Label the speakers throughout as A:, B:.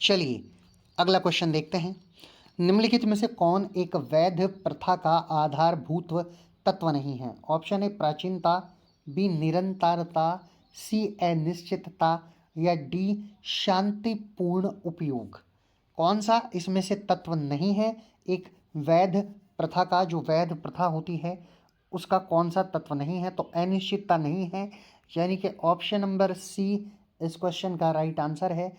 A: चलिए अगला क्वेश्चन देखते हैं। निम्नलिखित में से कौन एक वैध प्रथा का आधारभूत तत्व नहीं है? ऑप्शन ए प्राचीनता, बी निरंतरता, सी अनिश्चितता या डी शांतिपूर्ण उपयोग। कौन सा इसमें से तत्व नहीं है? एक वैध प्रथा का, जो वैध प्रथा होती है उसका कौन सा तत्व नहीं है? तो अनिश्चितता नहीं है, यानी कि ऑप्शन नंबर सी इस क्वेश्चन का राइट आंसर है।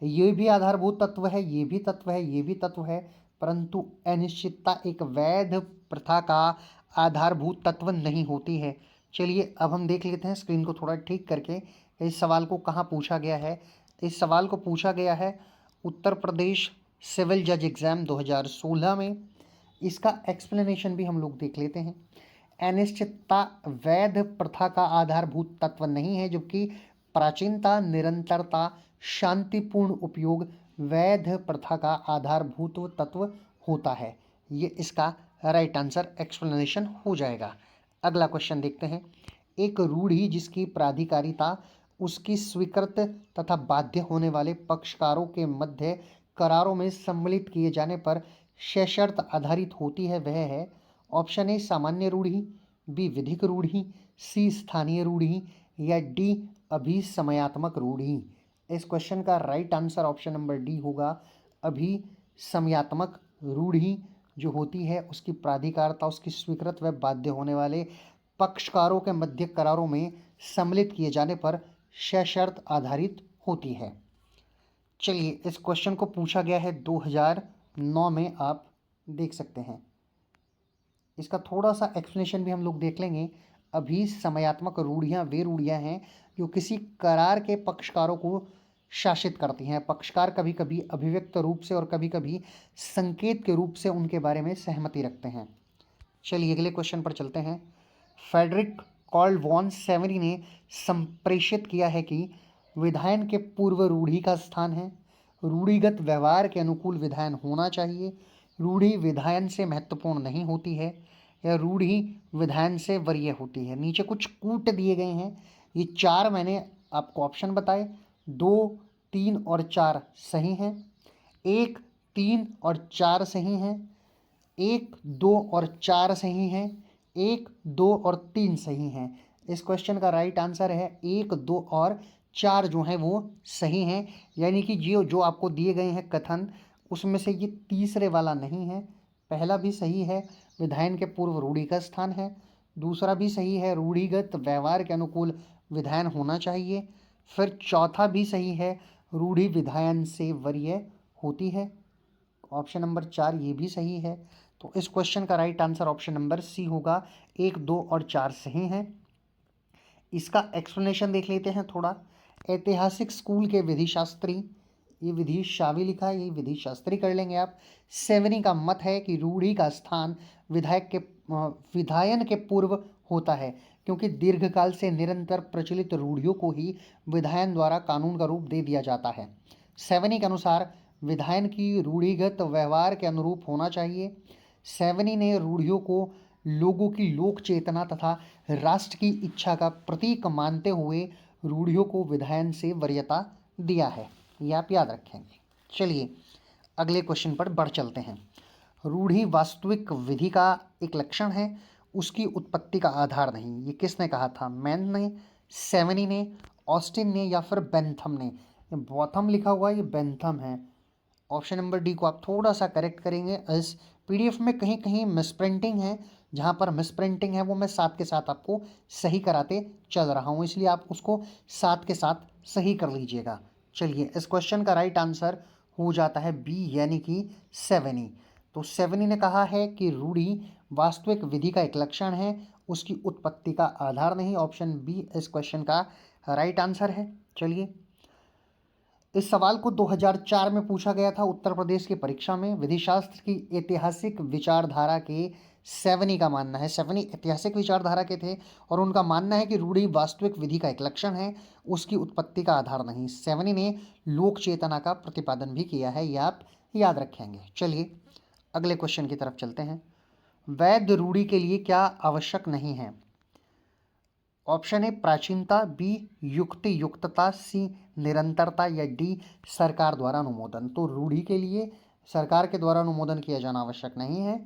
A: ये भी आधारभूत तत्व है, ये भी तत्व है, ये भी तत्व है, परंतु अनिश्चितता एक वैध प्रथा का आधारभूत तत्व नहीं होती है। चलिए अब हम देख लेते हैं स्क्रीन को थोड़ा ठीक करके इस सवाल को कहाँ पूछा गया है। इस सवाल को पूछा गया है उत्तर प्रदेश सिविल जज एग्ज़ाम 2016 में। इसका एक्सप्लेनेशन भी हम लोग देख लेते हैं। अनिश्चितता वैध प्रथा का आधारभूत तत्व नहीं है, जबकि प्राचीनता, निरंतरता, शांतिपूर्ण उपयोग वैध प्रथा का आधारभूत तत्व होता है। ये इसका राइट आंसर एक्सप्लेनेशन हो जाएगा। अगला क्वेश्चन देखते हैं। एक रूढ़ि जिसकी प्राधिकारिता उसकी स्वीकृत तथा बाध्य होने वाले पक्षकारों के मध्य करारों में सम्मिलित किए जाने पर सशर्त आधारित होती है, वह है ऑप्शन ए सामान्य रूढ़ि, बी विधिक रूढ़ि, सी स्थानीय रूढ़ि या डी अभिसमयात्मक रूढ़ि। इस क्वेश्चन का right answer option number D होगा। अभिसमयात्मक रूढ़ि जो होती है उसकी प्राधिकारिता उसकी स्वीकृत व बाध्य होने वाले पक्षकारों के मध्य करारों में सम्मिलित किए जाने पर सशर्त आधारित होती है। चलिए इस क्वेश्चन को पूछा गया है 2009 में, आप देख सकते हैं। इसका थोड़ा सा एक्सप्लेनेशन भी हम लोग देख लेंगे। अभी समयात्मक रूढ़ियाँ वे रूढ़ियाँ हैं जो किसी करार के पक्षकारों को शासित करती हैं। पक्षकार कभी कभी अभिव्यक्त रूप से और कभी कभी संकेत के रूप से उनके बारे में सहमति रखते हैं। चलिए अगले क्वेश्चन पर चलते हैं। फ्रेडरिक कार्ल वॉन सेवरी ने संप्रेषित किया है कि विधायन के पूर्व रूढ़ि का स्थान है। रूढ़िगत व्यवहार के अनुकूल विधायन होना चाहिए। रूढ़ि विधायन से महत्वपूर्ण नहीं होती है, या रूढ़ि विधायन से वरीय होती है। नीचे कुछ कूट दिए गए हैं, ये चार मैंने आपको ऑप्शन बताए। 2, 3 और 4 सही हैं। 1, 3 और 4 सही हैं। 1, 2 और 4 सही हैं। 1, 2 और 3 सही हैं। इस क्वेश्चन का राइट आंसर है 1, 2 और 4 जो हैं वो सही हैं। यानी कि जो आपको दिए गए हैं कथन, उसमें से ये तीसरे वाला नहीं है। पहला भी सही है, विधायन के पूर्व रूढ़ि का स्थान है। दूसरा भी सही है, रूढ़िगत व्यवहार के अनुकूल विधायन होना चाहिए। फिर चौथा भी सही है, रूढ़ि विधायन से वरीय होती है। ऑप्शन नंबर 4 ये भी सही है। तो इस क्वेश्चन का right answer option number C होगा। 1, 2 और 4 सही हैं। इसका एक्सप्लेनेशन देख लेते हैं थोड़ा। ऐतिहासिक स्कूल के विधि शास्त्री, ये विधि शावी लिखा है, ये विधि शास्त्री कर लेंगे आप। सेवनी का मत है कि रूढ़ि का स्थान विधायन के पूर्व होता है, क्योंकि दीर्घकाल से निरंतर प्रचलित रूढ़ियों को ही विधायन द्वारा कानून का रूप दे दिया जाता है। सेवनी के अनुसार विधायन की रूढ़िगत व्यवहार के अनुरूप होना चाहिए। सेवनी ने रूढ़ियों को लोगों की लोक चेतना तथा राष्ट्र की इच्छा का प्रतीक मानते हुए रूढ़ियों को विधायन से वरीयता दिया है। ये आप याद रखेंगे। चलिए अगले क्वेश्चन पर बढ़ चलते हैं। रूढ़ि वास्तविक विधि का एक लक्षण है, उसकी उत्पत्ति का आधार नहीं। ये किसने कहा था? मैन ने, सेवनी ने, ऑस्टिन ने या फिर बेंथम ने? ये बॉथम लिखा हुआ है, ये बेंथम है। ऑप्शन नंबर डी को आप थोड़ा सा करेक्ट करेंगे। इस पीडीएफ में कहीं कहीं मिसप्रिंटिंग है, जहाँ पर मिसप्रिंटिंग है वो मैं साथ के साथ आपको सही कराते चल रहा हूँ, इसलिए आप उसको साथ के साथ सही कर लीजिएगा। चलिए इस क्वेश्चन का राइट आंसर हो जाता है बी, यानी कि सेवनी। तो सेवनी ने कहा है कि रूढ़ि वास्तविक विधि का एक लक्षण है, उसकी उत्पत्ति का आधार नहीं। ऑप्शन बी इस क्वेश्चन का राइट आंसर है। चलिए इस सवाल को 2004 में पूछा गया था उत्तर प्रदेश की परीक्षा में। विधिशास्त्र की ऐतिहासिक विचारधारा के सेवनी का मानना है, सेवनी ऐतिहासिक विचारधारा के थे और उनका मानना है कि रूढ़ि वास्तविक विधि का एक लक्षण है, उसकी उत्पत्ति का आधार नहीं। सेवनी ने लोक चेतना का प्रतिपादन भी किया है, यह आप याद रखेंगे। चलिए अगले क्वेश्चन की तरफ चलते हैं। वैध रूढ़ि के लिए क्या आवश्यक नहीं है? ऑप्शन ए प्राचीनता, बी युक्ति युक्तता, सी निरंतरता या डी सरकार द्वारा अनुमोदन। तो रूढ़ि के लिए सरकार के द्वारा अनुमोदन किया जाना आवश्यक नहीं है।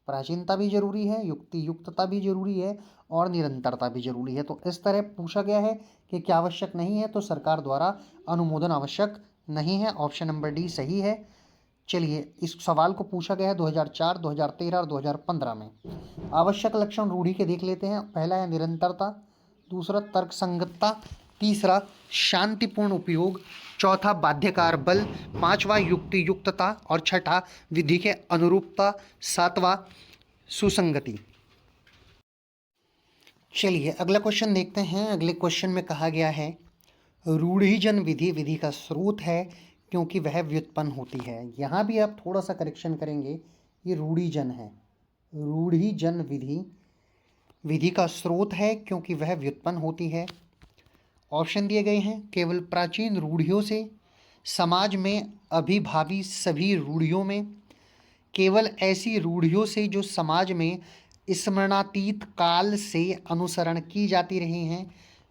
A: प्राचीनता भी जरूरी है, युक्ति युक्तता भी जरूरी है और निरंतरता भी जरूरी है। तो इस तरह पूछा गया है कि क्या आवश्यक नहीं है, तो सरकार द्वारा अनुमोदन आवश्यक नहीं है। ऑप्शन नंबर डी सही है। चलिए, इस सवाल को पूछा गया है 2004, 2013 और 2015 में। आवश्यक लक्षण रूढ़ि के देख लेते हैं। पहला है निरंतरता, दूसरा तर्कसंगतता, तीसरा शांतिपूर्ण उपयोग, चौथा बाध्यकार बल, पांचवा युक्ति युक्तता और छठा विधि के अनुरूपता, सातवां सुसंगति। चलिए अगला क्वेश्चन देखते हैं। अगले क्वेश्चन में कहा गया है रूढ़िजन विधि विधि का स्रोत है क्योंकि वह व्युत्पन्न होती है। यहाँ भी आप थोड़ा सा करेक्शन करेंगे, ये रूढ़िजन है। रूढ़िजन विधि विधि का स्रोत है क्योंकि वह व्युत्पन्न होती है। ऑप्शन दिए गए हैं, केवल प्राचीन रूढ़ियों से, समाज में अभिभावी सभी रूढ़ियों में, केवल ऐसी रूढ़ियों से जो समाज में स्मरणातीत काल से अनुसरण की जाती रही हैं,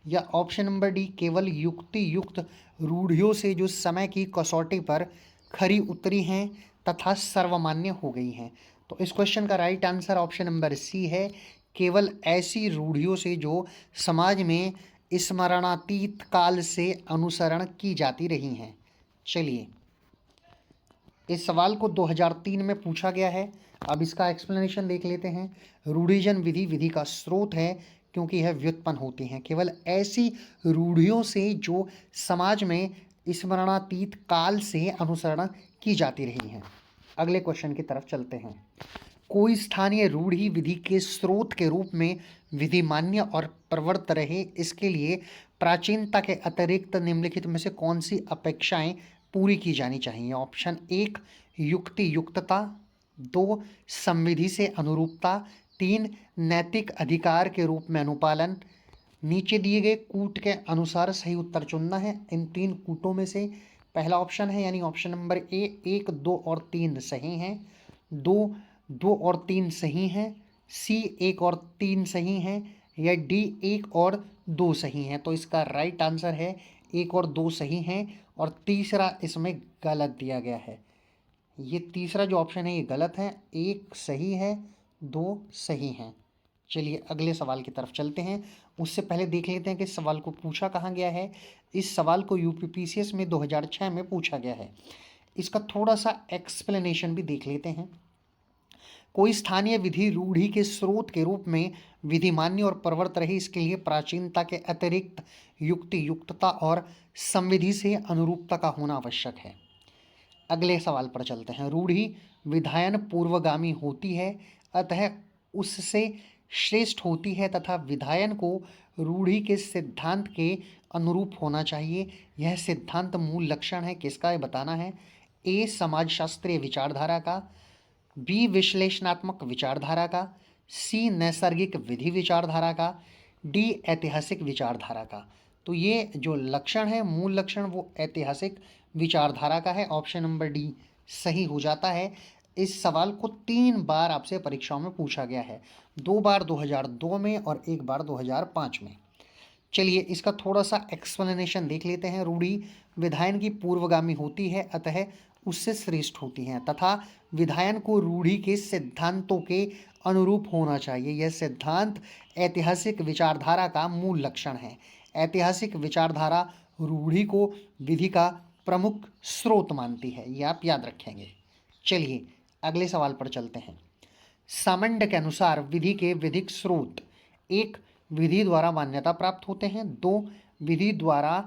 A: या ऑप्शन नंबर डी केवल युक्ति युक्त रूढ़ियों से जो समय की कसौटी पर खरी उतरी हैं तथा सर्वमान्य हो गई हैं। तो इस क्वेश्चन का right answer option number C है, केवल ऐसी रूढ़ियों से जो समाज में स्मरणातीत काल से अनुसरण की जाती रही हैं। चलिए, इस सवाल को 2003 में पूछा गया है। अब इसका एक्सप्लेनेशन देख लेते हैं। रूढ़िजन विधि विधि का स्रोत है क्योंकि यह व्युत्पन्न होती हैं, केवल ऐसी रूढ़ियों से जो समाज में स्मरणातीत काल से अनुसरण की जाती रही हैं। अगले क्वेश्चन की तरफ चलते हैं। कोई स्थानीय रूढ़ि विधि के स्रोत के रूप में विधि मान्य और प्रवर्त रहे, इसके लिए प्राचीनता के अतिरिक्त निम्नलिखित में से कौन सी अपेक्षाएं पूरी की जानी चाहिए। ऑप्शन एक युक्ति युक्तता, दो संविधि से अनुरूपता, तीन नैतिक अधिकार के रूप में अनुपालन। नीचे दिए गए कूट के अनुसार सही उत्तर चुनना है। इन तीन कूटों में से पहला ऑप्शन है, यानी ऑप्शन नंबर ए, एक, दो और तीन सही हैं, दो, दो और तीन सही हैं, सी एक और तीन सही हैं, या डी एक और दो सही हैं। तो इसका राइट आंसर है एक और दो सही हैं और तीसरा इसमें गलत दिया गया है। ये तीसरा जो ऑप्शन है ये गलत है, एक सही है, दो सही हैं। चलिए अगले सवाल की तरफ चलते हैं। उससे पहले देख लेते हैं कि इस सवाल को पूछा कहाँ गया है। इस सवाल को यूपीपीसीएस में 2006 में पूछा गया है। इसका थोड़ा सा एक्सप्लेनेशन भी देख लेते हैं। कोई स्थानीय विधि रूढ़ि के स्रोत के रूप में विधि मान्य और प्रवर्त रही, इसके लिए प्राचीनता के अतिरिक्त युक्ति युक्तता और संविधि से अनुरूपता का होना आवश्यक है। अगले सवाल पर चलते हैं। रूढ़ि विधायन पूर्वगामी होती है, अतः उससे श्रेष्ठ होती है तथा विधायन को रूढ़ि के सिद्धांत के अनुरूप होना चाहिए। यह सिद्धांत मूल लक्षण है किसका, ये बताना है। ए समाजशास्त्रीय विचारधारा का, बी विश्लेषणात्मक विचारधारा का, सी नैसर्गिक विधि विचारधारा का, डी ऐतिहासिक विचारधारा का। तो ये जो लक्षण है, मूल लक्षण, वो ऐतिहासिक विचारधारा का है। ऑप्शन नंबर डी सही हो जाता है। इस सवाल को 3 बार आपसे परीक्षाओं में पूछा गया है, 2 बार 2002 में और 1 बार 2005 में। चलिए इसका थोड़ा सा एक्सप्लेनेशन देख लेते हैं। रूढ़ि विधायन की पूर्वगामी होती है, अतः उससे श्रेष्ठ होती हैं, तथा विधायन को रूढ़ि के सिद्धांतों के अनुरूप होना चाहिए। यह सिद्धांत ऐतिहासिक विचारधारा का मूल लक्षण है। ऐतिहासिक विचारधारा रूढ़ि को विधि का प्रमुख स्रोत मानती है, ये आप याद रखेंगे। चलिए अगले सवाल पर चलते हैं। सामंड के अनुसार विधि के विधिक स्रोत, एक, विधि द्वारा मान्यता प्राप्त होते हैं, दो, विधि द्वारा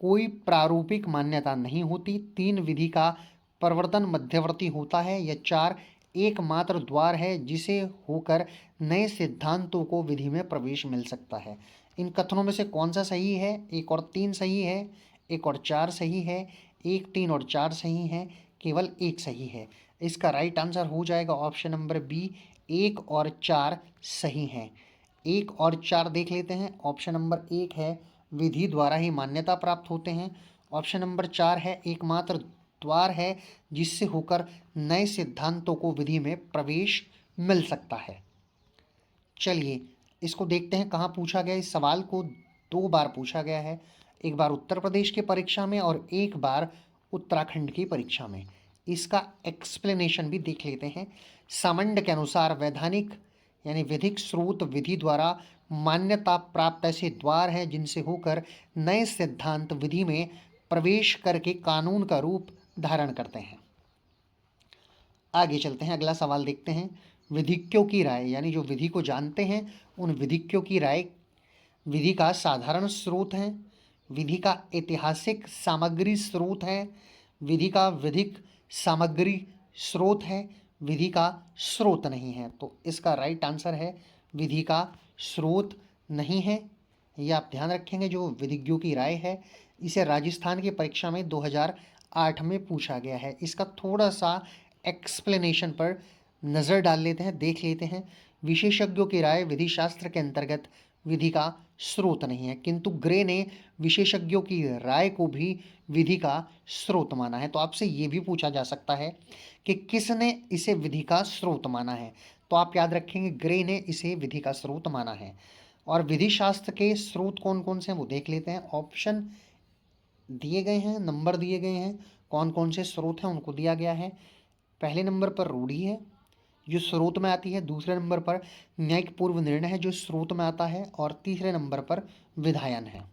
A: कोई प्रारूपिक मान्यता नहीं होती, तीन, विधि का प्रवर्तन मध्यवर्ती होता है, या चार, एकमात्र द्वार है जिसे होकर नए सिद्धांतों को विधि में प्रवेश मिल सकता है। इन कथनों में से कौन सा सही है। एक और तीन सही है, एक और चार सही है, एक, तीन और चार सही है, केवल एक सही है। इसका राइट आंसर हो जाएगा ऑप्शन नंबर बी, एक और चार सही हैं। एक और चार देख लेते हैं। ऑप्शन नंबर एक है विधि द्वारा ही मान्यता प्राप्त होते हैं। ऑप्शन नंबर चार है एकमात्र द्वार है जिससे होकर नए सिद्धांतों को विधि में प्रवेश मिल सकता है। चलिए इसको देखते हैं कहाँ पूछा गया। इस सवाल को 2 बार पूछा गया है, एक बार उत्तर प्रदेश की परीक्षा में और एक बार उत्तराखंड की परीक्षा में। इसका एक्सप्लेनेशन भी देख लेते हैं। सामंड के अनुसार वैधानिक यानी विधिक स्रोत विधि द्वारा मान्यता प्राप्त ऐसे द्वार हैं जिनसे होकर नए सिद्धांत विधि में प्रवेश करके कानून का रूप धारण करते हैं। आगे चलते हैं, अगला सवाल देखते हैं। विधिज्ञों की राय यानी जो विधि को जानते हैं उन विधिज्ञों की राय विधि का साधारण स्रोत है, विधि का ऐतिहासिक सामग्री स्रोत है, विधि का विधिक सामग्री स्रोत है, विधि का स्रोत नहीं है। तो इसका राइट आंसर है विधि का स्रोत नहीं है। ये आप ध्यान रखेंगे। जो विधिज्ञों की राय है इसे राजस्थान की परीक्षा में 2008 में पूछा गया है। इसका थोड़ा सा एक्सप्लेनेशन पर नज़र डाल लेते हैं, देख लेते हैं। विशेषज्ञों की राय विधि शास्त्र के अंतर्गत विधि का स्रोत नहीं है, किंतु ग्रे ने विशेषज्ञों की राय को भी विधि का स्रोत माना है। तो आपसे ये भी पूछा जा सकता है कि किसने इसे विधि का स्रोत माना है। तो आप याद रखेंगे ग्रे ने इसे विधि का स्रोत माना है। और विधि शास्त्र के स्रोत कौन कौन से हैं वो देख लेते हैं। ऑप्शन दिए गए हैं, नंबर दिए गए हैं, कौन कौन से स्रोत हैं उनको दिया गया है। पहले नंबर पर रूढ़ि है जो स्रोत में आती है, दूसरे नंबर पर न्यायिक पूर्व निर्णय है जो स्रोत में आता है, और तीसरे नंबर पर विधायन है।